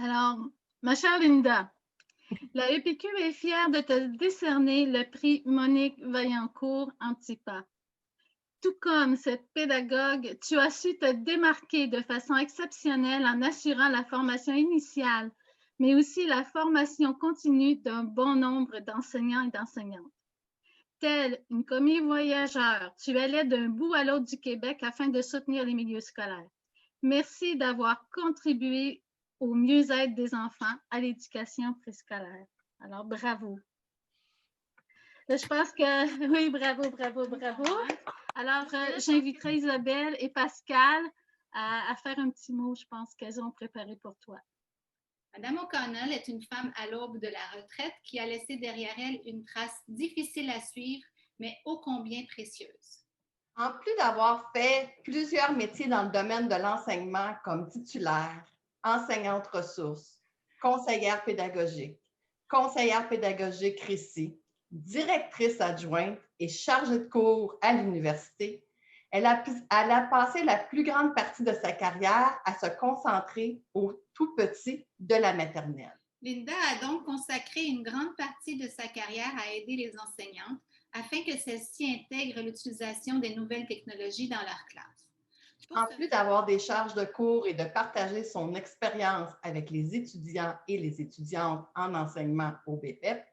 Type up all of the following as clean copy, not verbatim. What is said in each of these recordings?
Alors, ma chère Linda, la EPQ est fière de te décerner le prix Monique Vaillancourt-Antipas. Tout comme cette pédagogue, tu as su te démarquer de façon exceptionnelle en assurant la formation initiale, mais aussi la formation continue d'un bon nombre d'enseignants et d'enseignantes. Telle une commis voyageur, tu allais d'un bout à l'autre du Québec afin de soutenir les milieux scolaires. Merci d'avoir contribué au mieux-être des enfants à l'éducation préscolaire. Alors, bravo. Là, je pense que oui, bravo, bravo, bravo. Alors, j'inviterai Isabelle et Pascal à faire un petit mot, je pense qu'elles ont préparé pour toi. Madame O'Connell est une femme à l'aube de la retraite qui a laissé derrière elle une trace difficile à suivre, mais ô combien précieuse. En plus d'avoir fait plusieurs métiers dans le domaine de l'enseignement comme titulaire, enseignante ressources, conseillère pédagogique RICI, directrice adjointe et chargée de cours à l'université, elle a passé la plus grande partie de sa carrière à se concentrer aux tout petits de la maternelle. Linda a donc consacré une grande partie de sa carrière à aider les enseignantes afin que celles-ci intègrent l'utilisation des nouvelles technologies dans leur classe. En plus d'avoir des charges de cours et de partager son expérience avec les étudiants et les étudiantes en enseignement au BPEP,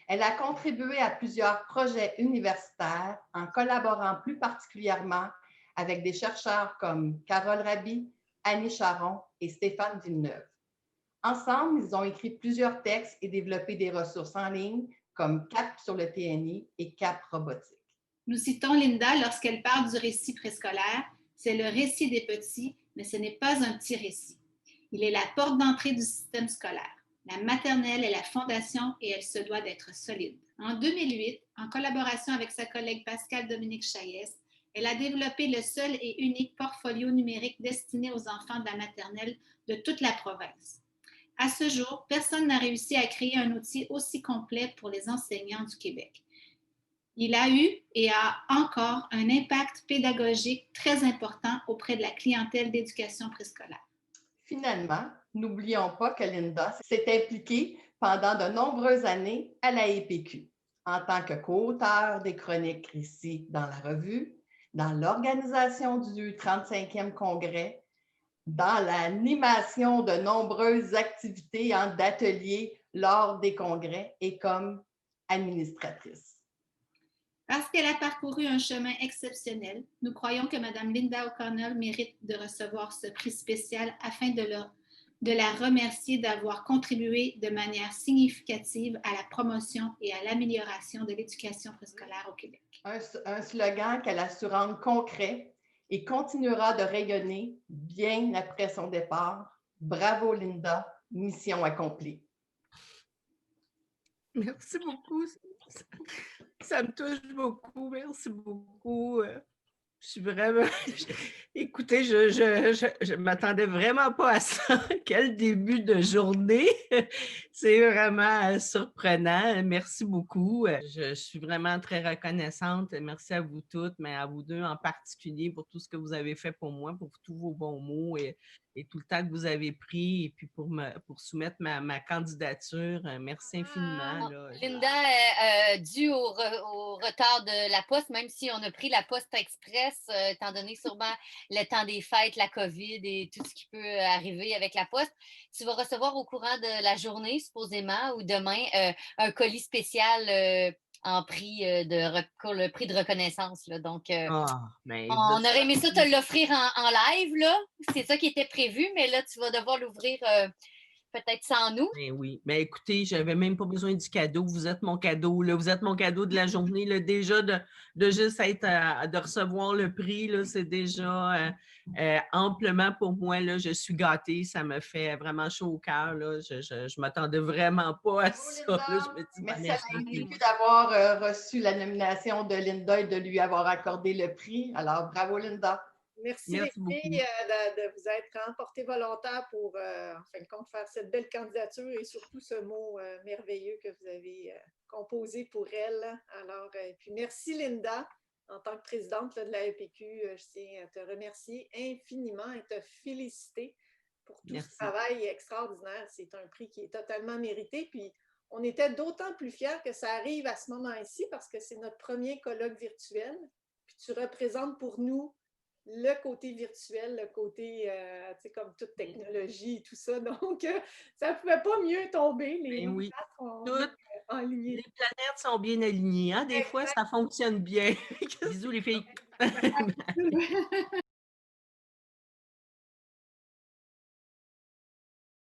elle a contribué à plusieurs projets universitaires en collaborant plus particulièrement avec des chercheurs comme Carole Raby, Annie Charon et Stéphane Villeneuve. Ensemble, ils ont écrit plusieurs textes et développé des ressources en ligne comme CAP sur le TNI et CAP robotique. Nous citons Linda lorsqu'elle parle du récit préscolaire. C'est le récit des petits, mais ce n'est pas un petit récit. Il est la porte d'entrée du système scolaire. La maternelle est la fondation et elle se doit d'être solide. En 2008, en collaboration avec sa collègue Pascal Dominique Chaillès, elle a développé le seul et unique portfolio numérique destiné aux enfants de la maternelle de toute la province. À ce jour, personne n'a réussi à créer un outil aussi complet pour les enseignants du Québec. Il a eu et a encore un impact pédagogique très important auprès de la clientèle d'éducation préscolaire. Finalement, n'oublions pas que Linda s'est impliquée pendant de nombreuses années à la EPQ en tant que co-auteure des chroniques ici dans la revue, dans l'organisation du 35e congrès, dans l'animation de nombreuses activités d'ateliers lors des congrès et comme administratrice. Parce qu'elle a parcouru un chemin exceptionnel, nous croyons que Mme Linda O'Connell mérite de recevoir ce prix spécial afin de la remercier d'avoir contribué de manière significative à la promotion et à l'amélioration de l'éducation préscolaire au Québec. Un slogan qu'elle a su rendre concret et continuera de rayonner bien après son départ. Bravo Linda, mission accomplie. Merci beaucoup. Ça me touche beaucoup. Merci beaucoup. Je suis vraiment... Écoutez, je m'attendais vraiment pas à ça. Quel début de journée! C'est vraiment surprenant. Merci beaucoup. Je suis vraiment très reconnaissante. Merci à vous toutes, mais à vous deux en particulier pour tout ce que vous avez fait pour moi, pour tous vos bons mots et tout le temps que vous avez pris et puis pour soumettre ma candidature. Merci infiniment. Là. Linda, dû au retard de la poste, même si on a pris la poste express, étant donné sûrement le temps des fêtes, la COVID et tout ce qui peut arriver avec la poste, tu vas recevoir au courant de la journée, supposément, ou demain, un colis spécial en prix le prix de reconnaissance. Là. Donc, on aurait aimé ça te l'offrir en live, là. C'est ça qui était prévu, mais là, tu vas devoir l'ouvrir peut-être sans nous. Ben oui. Ben écoutez, je n'avais même pas besoin du cadeau. Vous êtes mon cadeau. Là. Vous êtes mon cadeau de la journée. Là. Déjà, de juste de recevoir le prix, là, c'est déjà amplement pour moi. Là. Je suis gâtée. Ça me fait vraiment chaud au cœur. Là. Je ne m'attendais vraiment pas à ça. Là. Je me dis, merci à l'EPQ d'avoir reçu la nomiation de Linda et de lui avoir accordé le prix. Alors, bravo Linda. Merci les filles de vous être emportées volontaires pour, en fin de compte, faire cette belle candidature et surtout ce mot merveilleux que vous avez composé pour elle. Alors, puis merci Linda, en tant que présidente de la EPQ, je tiens à te remercier infiniment et te féliciter pour tout Merci. ce travail extraordinaire. C'est un prix qui est totalement mérité. Puis, on était d'autant plus fiers que ça arrive à ce moment-ci parce que c'est notre premier colloque virtuel. Puis, tu représentes pour nous le côté virtuel, le côté, tu sais, comme toute technologie et tout ça. Donc, ça ne pouvait pas mieux tomber. Les Ben oui. dates sont Toutes alignées. les planètes sont bien alignées, hein? Des fois, ça fonctionne bien. Bisous, les filles.